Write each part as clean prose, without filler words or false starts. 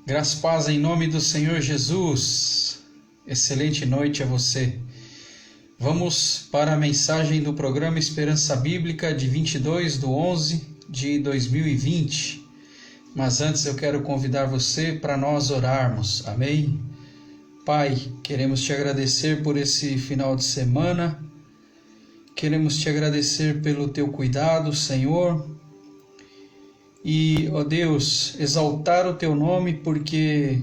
Graça e paz em nome do Senhor Jesus. Excelente noite a você. Vamos para a mensagem do programa Esperança Bíblica de 22/11/2020. Mas antes eu quero convidar você para nós orarmos. Amém? Pai, queremos te agradecer por esse final de semana. Queremos te agradecer pelo teu cuidado, Senhor. E, ó Deus, exaltar o teu nome porque,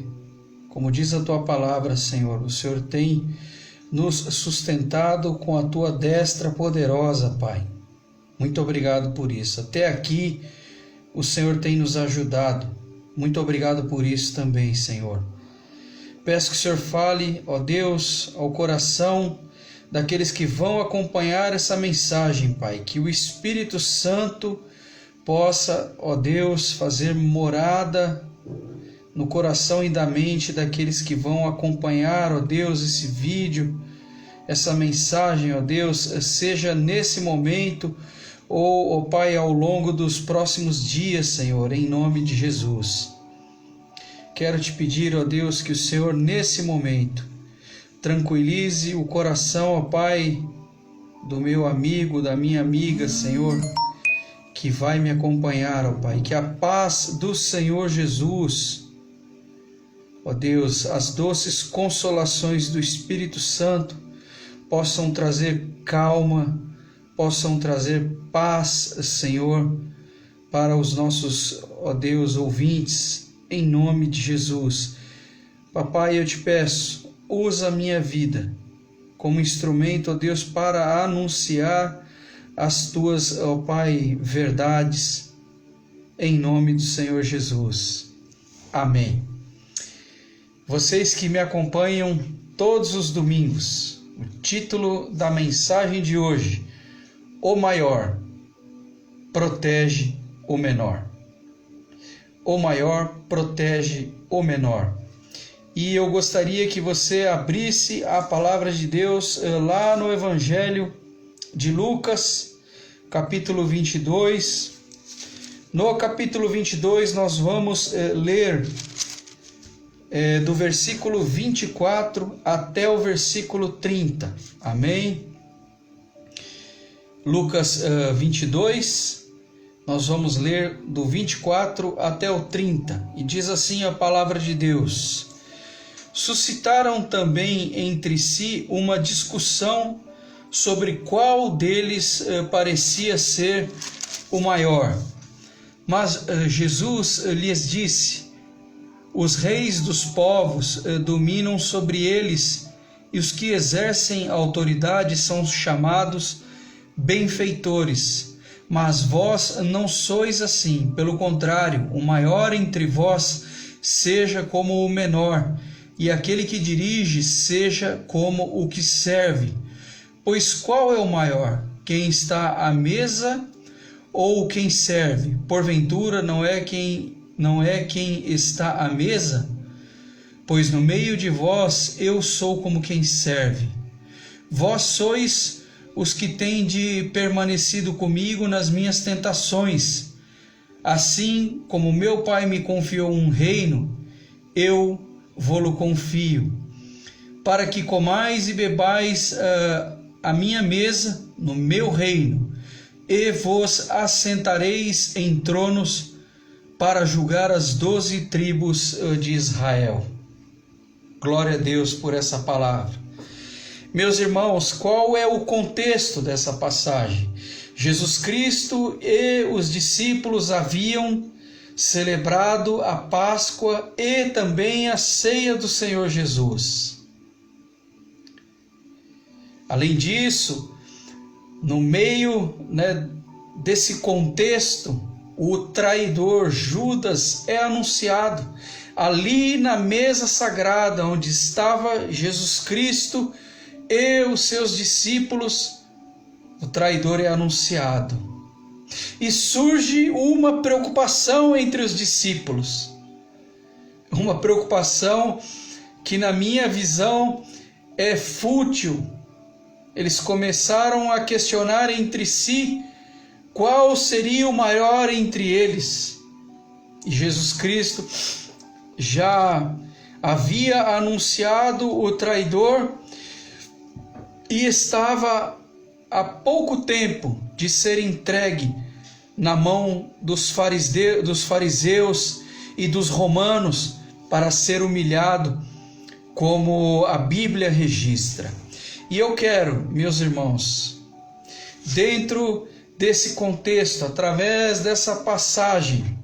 como diz a tua palavra, Senhor, o Senhor tem nos sustentado com a tua destra poderosa, Pai. Muito obrigado por isso. Até aqui o Senhor tem nos ajudado. Muito obrigado por isso também, Senhor. Peço que o Senhor fale, ó Deus, ao coração daqueles que vão acompanhar essa mensagem, Pai. Que o Espírito Santo possa, ó Deus, fazer morada no coração e da mente daqueles que vão acompanhar, ó Deus, esse vídeo, essa mensagem, ó Deus, seja nesse momento ou, ó Pai, ao longo dos próximos dias, Senhor, em nome de Jesus. Quero te pedir, ó Deus, que o Senhor, nesse momento, tranquilize o coração, ó Pai, do meu amigo, da minha amiga, Senhor, que vai me acompanhar, ó Pai. Que a paz do Senhor Jesus, ó Deus, as doces consolações do Espírito Santo possam trazer calma, possam trazer paz, Senhor, para os nossos, ó Deus, ouvintes, em nome de Jesus. Papai, eu te peço, usa a minha vida como instrumento, ó Deus, para anunciar as tuas, ó Pai, verdades, em nome do Senhor Jesus. Amém. Vocês que me acompanham todos os domingos, o título da mensagem de hoje: O maior protege o menor. O maior protege o menor. E eu gostaria que você abrisse a palavra de Deus lá no Evangelho de Lucas, capítulo 22. No capítulo 22 nós vamos ler do versículo 24 até o versículo 30. Amém? Lucas 22, nós vamos ler do 24 até o 30. E diz assim a palavra de Deus: Suscitaram também entre si uma discussão sobre qual deles parecia ser o maior. Mas Jesus lhes disse: Os reis dos povos dominam sobre eles, e os que exercem autoridade são chamados benfeitores. Mas vós não sois assim. Pelo contrário, o maior entre vós seja como o menor, e aquele que dirige seja como o que serve. Pois qual é o maior? Quem está à mesa ou quem serve? Porventura não é quem está à mesa? Pois no meio de vós eu sou como quem serve. Vós sois os que tende permanecido comigo nas minhas tentações. Assim como meu Pai me confiou um reino, eu vô-lo confio, para que comais e bebais a minha mesa no meu reino, e vos assentareis em tronos para julgar as 12 tribos de Israel. Glória a Deus por essa palavra. Meus irmãos, qual é o contexto dessa passagem? Jesus Cristo e os discípulos haviam celebrado a Páscoa e também a ceia do Senhor Jesus. Além disso, no meio desse contexto, o traidor Judas é anunciado. Ali na mesa sagrada onde estava Jesus Cristo e os seus discípulos, o traidor é anunciado. E surge uma preocupação entre os discípulos. Uma preocupação que, na minha visão, é fútil. Eles começaram a questionar entre si qual seria o maior entre eles. E Jesus Cristo já havia anunciado o traidor e estava há pouco tempo de ser entregue na mão dos fariseus e dos romanos para ser humilhado, como a Bíblia registra. E eu quero, meus irmãos, dentro desse contexto, através dessa passagem,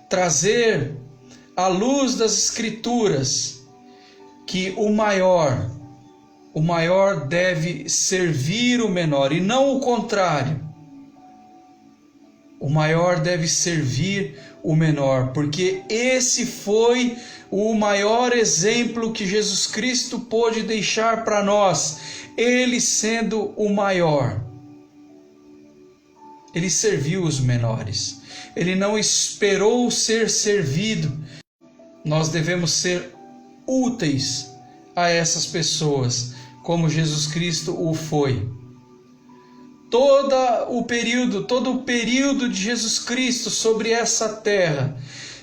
trazer à luz das Escrituras que o maior deve servir o menor e não o contrário. O maior deve servir o menor, porque esse foi o maior exemplo que Jesus Cristo pôde deixar para nós. Ele sendo o maior, ele serviu os menores. Ele não esperou ser servido. Nós devemos ser úteis a essas pessoas, como Jesus Cristo o foi. Todo o período de Jesus Cristo sobre essa terra,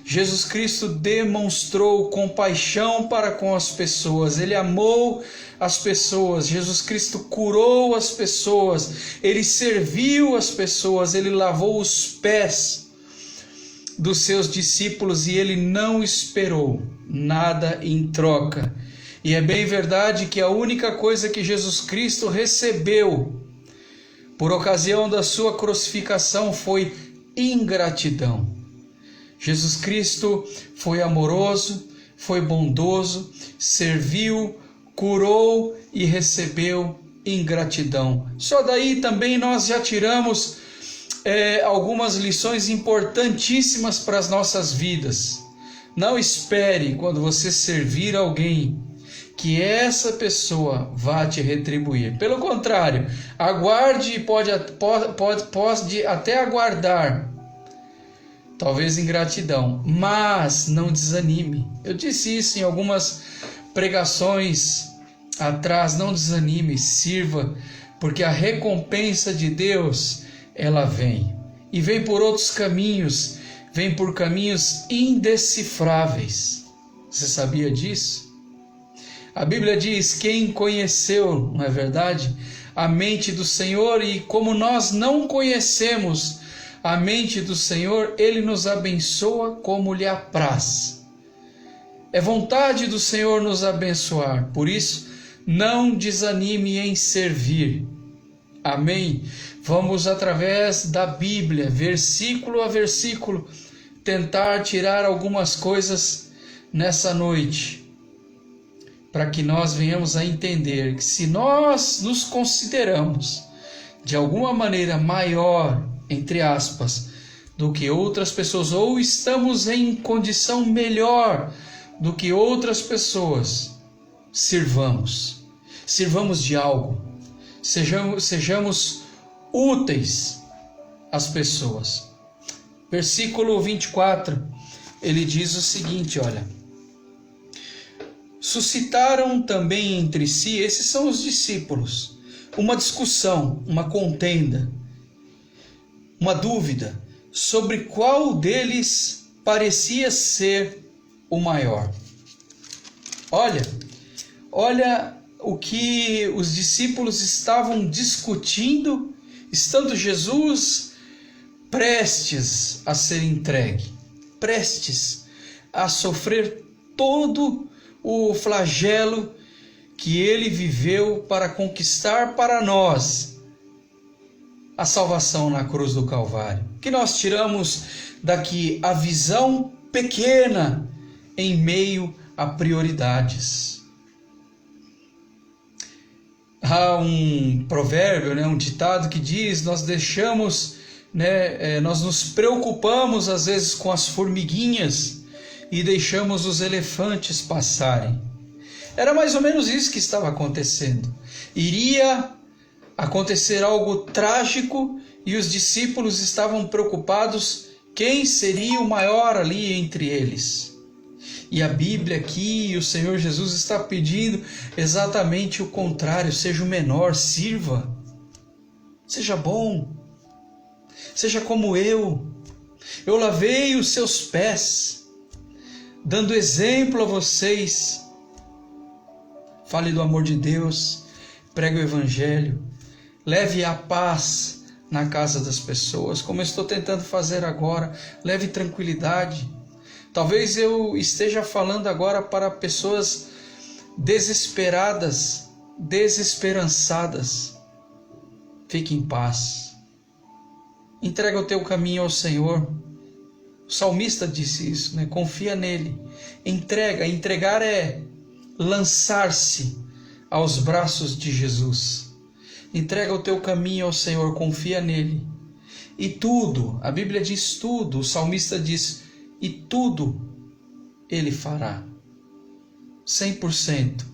Jesus Cristo demonstrou compaixão para com as pessoas. Ele amou as pessoas. Jesus Cristo curou as pessoas. Ele serviu as pessoas. Ele lavou os pés dos seus discípulos e ele não esperou nada em troca. E é bem verdade que a única coisa que Jesus Cristo recebeu por ocasião da sua crucificação foi ingratidão. Jesus Cristo foi amoroso, foi bondoso, serviu, curou e recebeu ingratidão. Só daí também nós já tiramos algumas lições importantíssimas para as nossas vidas. Não espere, quando você servir alguém, que essa pessoa vá te retribuir. Pelo contrário, aguarde e pode até aguardar, talvez ingratidão, mas não desanime. Eu disse isso em algumas pregações atrás. Não desanime, sirva, porque a recompensa de Deus, ela vem. E vem por outros caminhos, vem por caminhos indecifráveis. Você sabia disso? A Bíblia diz: quem conheceu, não é verdade, a mente do Senhor, e como nós não conhecemos a mente do Senhor, Ele nos abençoa como lhe apraz. É vontade do Senhor nos abençoar, por isso não desanime em servir. Amém? Vamos, através da Bíblia, versículo a versículo, tentar tirar algumas coisas nessa noite, para que nós venhamos a entender que se nós nos consideramos de alguma maneira maior, entre aspas, do que outras pessoas, ou estamos em condição melhor do que outras pessoas, sirvamos de algo, sejamos úteis às pessoas. Versículo 24, ele diz o seguinte, olha: suscitaram também entre si, esses são os discípulos, uma discussão, uma contenda, uma dúvida sobre qual deles parecia ser o maior. Olha o que os discípulos estavam discutindo, estando Jesus prestes a ser entregue, prestes a sofrer todo o flagelo que ele viveu para conquistar para nós a salvação na cruz do Calvário. Que nós tiramos daqui a visão pequena em meio a prioridades. Há um provérbio, um ditado que diz: nós nos preocupamos às vezes com as formiguinhas e deixamos os elefantes passarem. Era mais ou menos isso que estava acontecendo. Iria acontecer algo trágico e os discípulos estavam preocupados quem seria o maior ali entre eles. E a Bíblia aqui, o Senhor Jesus está pedindo exatamente o contrário: seja o menor, sirva, seja bom, seja como eu lavei os seus pés. dando exemplo a vocês. Fale do amor de Deus, pregue o Evangelho, leve a paz na casa das pessoas, como eu estou tentando fazer agora. Leve tranquilidade. Talvez eu esteja falando agora para pessoas desesperadas, desesperançadas. Fique em paz. Entrega o teu caminho ao Senhor. O salmista disse isso, né? Confia nele. Entregar é lançar-se aos braços de Jesus. Entrega o teu caminho ao Senhor, confia nele. E tudo, a Bíblia diz tudo, o salmista diz, e tudo ele fará. 100%,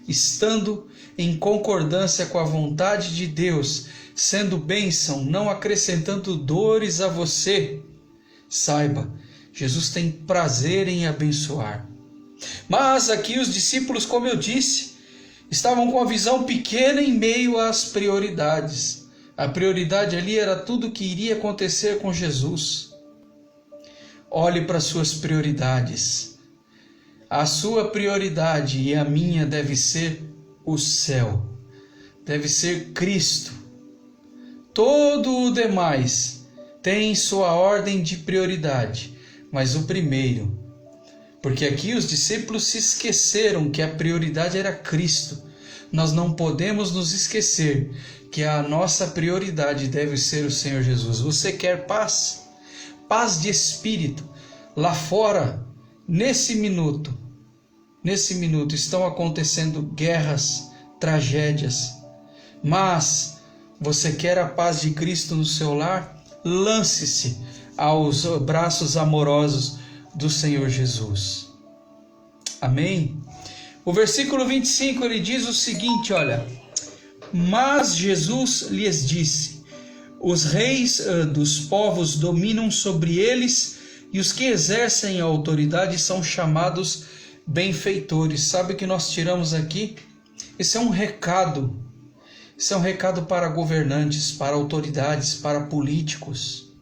estando em concordância com a vontade de Deus, sendo bênção, não acrescentando dores a você. Saiba, Jesus tem prazer em abençoar. Mas aqui os discípulos, como eu disse, estavam com a visão pequena em meio às prioridades. A prioridade ali era tudo o que iria acontecer com Jesus. Olhe para as suas prioridades. A sua prioridade e a minha deve ser o céu. Deve ser Cristo. Todo o demais tem sua ordem de prioridade, mas o primeiro. Porque aqui os discípulos se esqueceram que a prioridade era Cristo. Nós não podemos nos esquecer que a nossa prioridade deve ser o Senhor Jesus. Você quer paz? Paz de espírito. Lá fora, nesse minuto estão acontecendo guerras, tragédias. Mas você quer a paz de Cristo no seu lar? Lance-se aos braços amorosos do Senhor Jesus. Amém? O versículo 25 ele diz o seguinte, olha: mas Jesus lhes disse: os reis dos povos dominam sobre eles, e os que exercem a autoridade são chamados benfeitores. Sabe o que nós tiramos aqui? Esse é um recado. Esse é um recado para governantes, para autoridades, para políticos,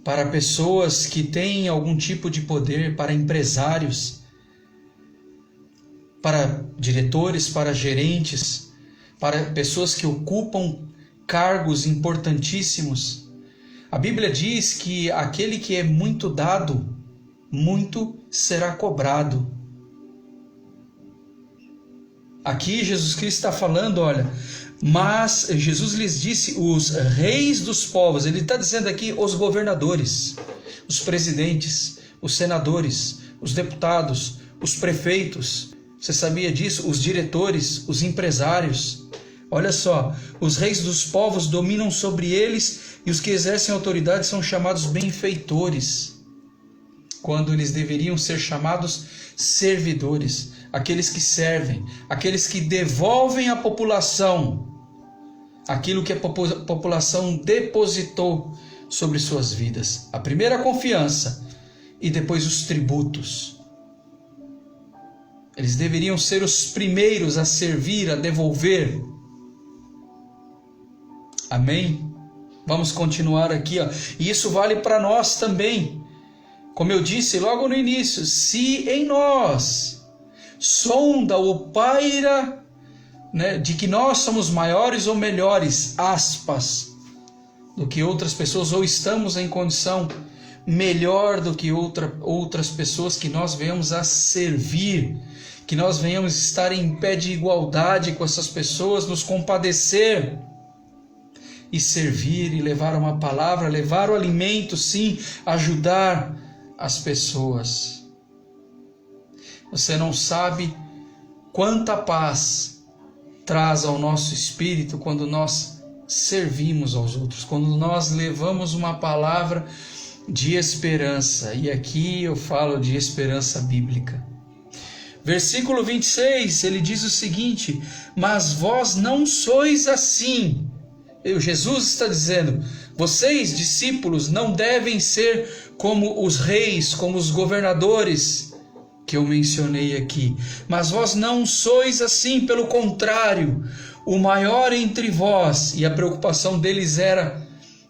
para pessoas que têm algum tipo de poder, para empresários, para diretores, para gerentes, para pessoas que ocupam cargos importantíssimos. A Bíblia diz que aquele que é muito dado, muito será cobrado. Aqui Jesus Cristo está falando, olha, mas Jesus lhes disse, os reis dos povos, ele está dizendo aqui os governadores, os presidentes, os senadores, os deputados, os prefeitos, você sabia disso? Os diretores, os empresários. Olha só, os reis dos povos dominam sobre eles e os que exercem autoridade são chamados benfeitores, quando eles deveriam ser chamados servidores, aqueles que servem, aqueles que devolvem à população aquilo que a população depositou sobre suas vidas. A primeira a confiança e depois os tributos. Eles deveriam ser os primeiros a servir, a devolver. Amém? Vamos continuar aqui, ó. E isso vale para nós também. Como eu disse logo no início, se em nós sonda ou paira, né, de que nós somos maiores ou melhores, aspas, do que outras pessoas, ou estamos em condição melhor do que outras pessoas, que nós venhamos a servir, que nós venhamos estar em pé de igualdade com essas pessoas, nos compadecer e servir e levar uma palavra, levar o alimento, sim, ajudar as pessoas. Você não sabe quanta paz traz ao nosso espírito quando nós servimos aos outros, quando nós levamos uma palavra de esperança. E aqui eu falo de esperança bíblica. Versículo 26, ele diz o seguinte: mas vós não sois assim. Jesus está dizendo, vocês, discípulos, não devem ser como os reis, como os governadores que eu mencionei aqui. Mas vós não sois assim, pelo contrário, o maior entre vós, e a preocupação deles era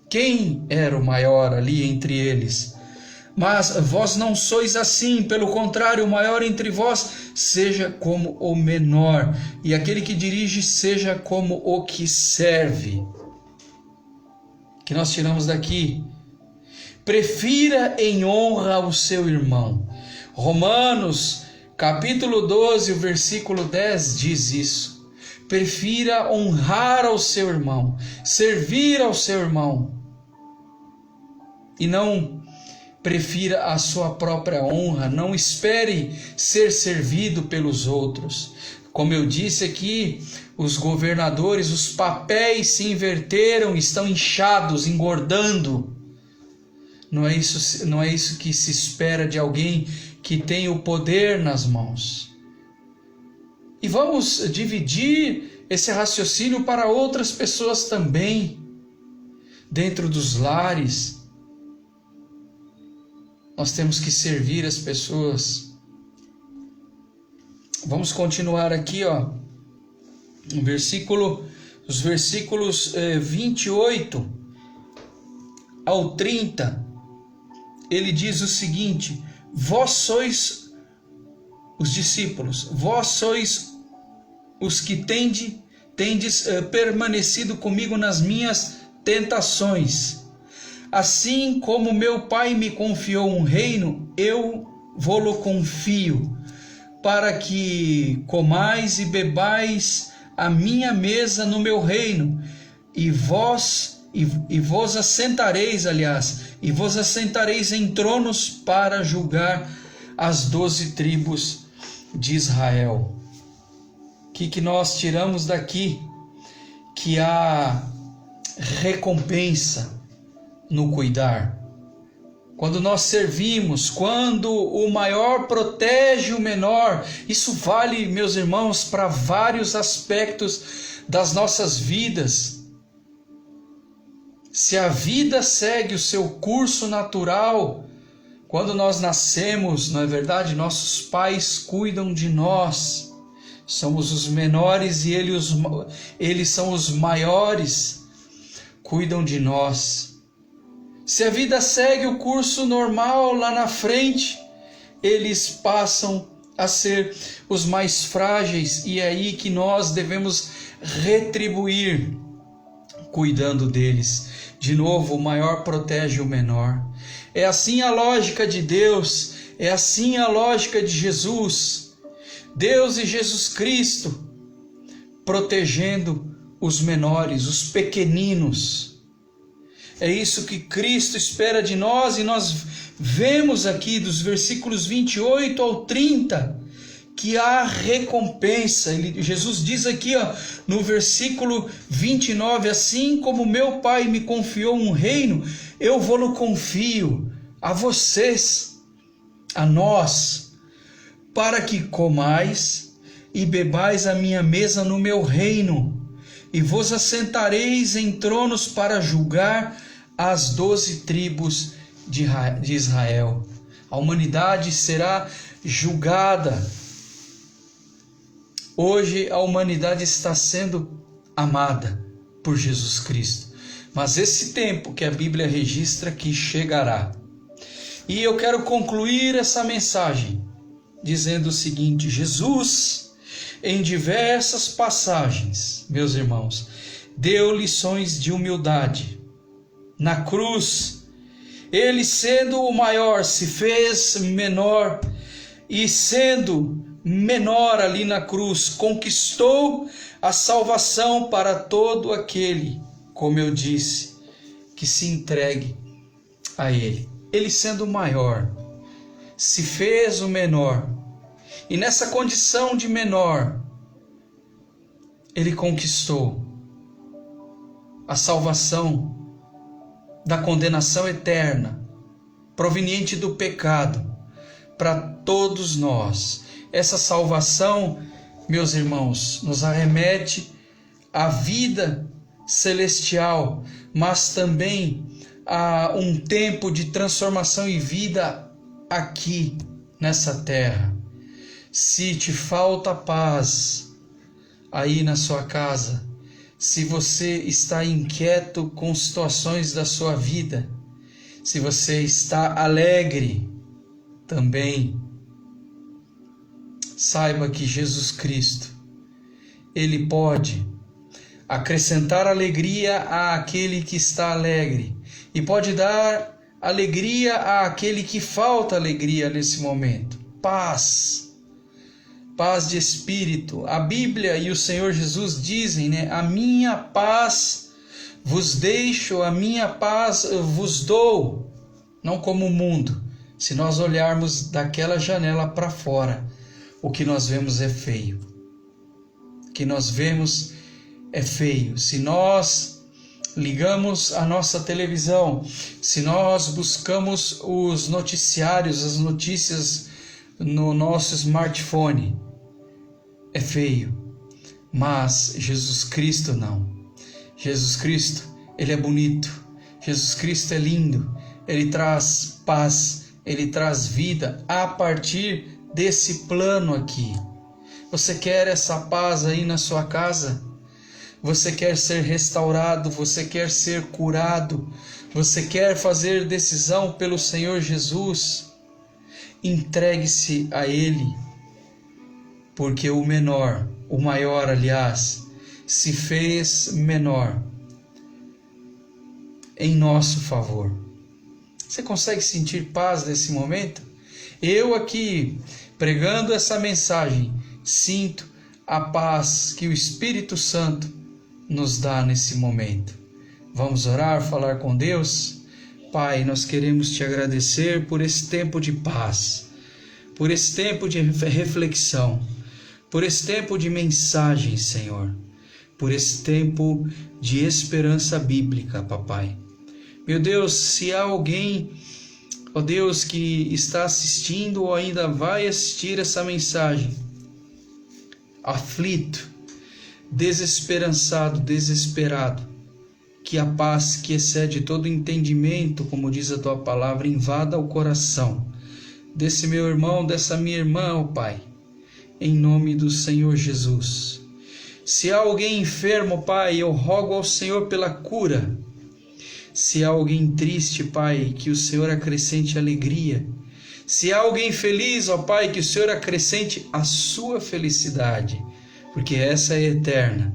quem era o maior ali entre eles. Mas vós não sois assim, pelo contrário, o maior entre vós seja como o menor, e aquele que dirige seja como o que serve. Que nós tiramos daqui: prefira em honra o seu irmão. Romanos, capítulo 12, o versículo 10 diz isso. Prefira honrar ao seu irmão, servir ao seu irmão, e não prefira a sua própria honra. Não espere ser servido pelos outros. Como eu disse aqui, os governadores, os papéis se inverteram, estão inchados, engordando. Não é isso que se espera de alguém que tem o poder nas mãos. E vamos dividir esse raciocínio para outras pessoas também, dentro dos lares. Nós temos que servir as pessoas. Vamos continuar aqui, os versículos 28 ao 30. Ele diz o seguinte: vós sois os discípulos, vós sois os que tendes permanecido comigo nas minhas tentações. Assim como meu Pai me confiou um reino, eu vô-lo confio, para que comais e bebais a minha mesa no meu reino, e vos assentareis em tronos para julgar as 12 tribos de Israel. O que nós tiramos daqui? Que há recompensa no cuidar. Quando nós servimos, quando o maior protege o menor, isso vale, meus irmãos, para vários aspectos das nossas vidas. Se a vida segue o seu curso natural, quando nós nascemos, não é verdade? Nossos pais cuidam de nós. Somos os menores e eles são os maiores, cuidam de nós. Se a vida segue o curso normal lá na frente, eles passam a ser os mais frágeis, e é aí que nós devemos retribuir, cuidando deles. De novo, o maior protege o menor. É assim a lógica de Deus, é assim a lógica de Jesus. Deus e Jesus Cristo protegendo os menores, os pequeninos. É isso que Cristo espera de nós, e nós vemos aqui dos versículos 28 ao 30 que há recompensa. Jesus diz aqui no versículo 29, assim como meu Pai me confiou um reino, eu vou-lo confio a vocês, a nós, para que comais e bebais a minha mesa no meu reino, e vos assentareis em tronos para julgar as 12 tribos de Israel. A humanidade será julgada. Hoje a humanidade está sendo amada por Jesus Cristo, mas esse tempo que a Bíblia registra que chegará. E eu quero concluir essa mensagem dizendo o seguinte: Jesus, em diversas passagens, meus irmãos, deu lições de humildade. Na cruz, ele, sendo o maior, se fez menor, e sendo menor ali na cruz, conquistou a salvação para todo aquele, como eu disse, que se entregue a ele. Ele, sendo maior, se fez o menor, e nessa condição de menor, ele conquistou a salvação da condenação eterna, proveniente do pecado, para todos nós. Essa salvação, meus irmãos, nos arremete à vida celestial, mas também a um tempo de transformação e vida aqui, nessa terra. Se te falta paz aí na sua casa, se você está inquieto com situações da sua vida, Se você está alegre também, saiba que Jesus Cristo, Ele pode acrescentar alegria àquele que está alegre e pode dar alegria àquele que falta alegria nesse momento. Paz de espírito. A Bíblia e o Senhor Jesus dizem, né? A minha paz vos deixo, a minha paz vos dou, não como o mundo. Se nós olharmos daquela janela para fora, o que nós vemos é feio. O que nós vemos é feio. Se nós ligamos a nossa televisão, se nós buscamos os noticiários, as notícias no nosso smartphone, é feio. Mas Jesus Cristo não. Jesus Cristo, Ele é bonito. Jesus Cristo é lindo. Ele traz paz, Ele traz vida a partir desse plano aqui. Você quer essa paz aí na sua casa? Você quer ser restaurado? Você quer ser curado? Você quer fazer decisão pelo Senhor Jesus? Entregue-se a Ele, porque o maior, aliás, se fez menor em nosso favor. Você consegue sentir paz nesse momento? Eu aqui, pregando essa mensagem, sinto a paz que o Espírito Santo nos dá nesse momento. Vamos orar, falar com Deus? Pai, nós queremos te agradecer por esse tempo de paz, por esse tempo de reflexão, por esse tempo de mensagem, Senhor, por esse tempo de esperança bíblica, papai. Meu Deus, se há alguém, ó Deus, que está assistindo ou ainda vai assistir essa mensagem, aflito, desesperançado, desesperado, que a paz que excede todo entendimento, como diz a tua palavra, invada o coração desse meu irmão, dessa minha irmã, ó Pai, em nome do Senhor Jesus. Se há alguém enfermo, Pai, eu rogo ao Senhor pela cura. Se há alguém triste, Pai, que o Senhor acrescente alegria. Se há alguém feliz, ó Pai, que o Senhor acrescente a sua felicidade, porque essa é eterna.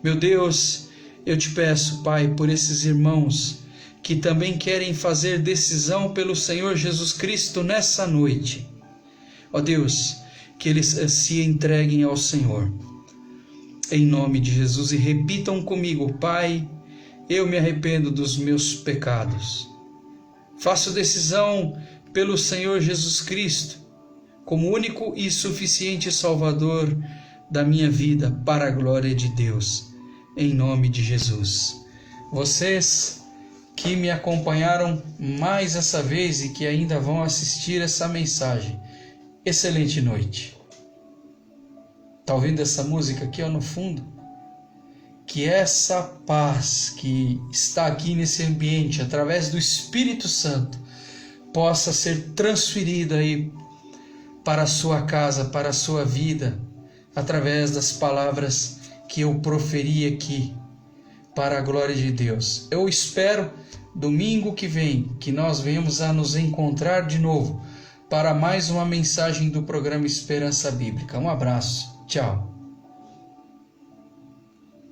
Meu Deus, eu te peço, Pai, por esses irmãos que também querem fazer decisão pelo Senhor Jesus Cristo nessa noite. Ó Deus, que eles se entreguem ao Senhor, em nome de Jesus, e repitam comigo: Pai, eu me arrependo dos meus pecados. Faço decisão pelo Senhor Jesus Cristo, como único e suficiente Salvador da minha vida, para a glória de Deus, em nome de Jesus. Vocês que me acompanharam mais essa vez e que ainda vão assistir essa mensagem, excelente noite. Está ouvindo essa música aqui, ó, no fundo? Que essa paz que está aqui nesse ambiente, através do Espírito Santo, possa ser transferida aí para a sua casa, para a sua vida, através das palavras que eu proferi aqui, para a glória de Deus. Eu espero domingo que vem que nós venhamos a nos encontrar de novo para mais uma mensagem do programa Esperança Bíblica. Um abraço, tchau.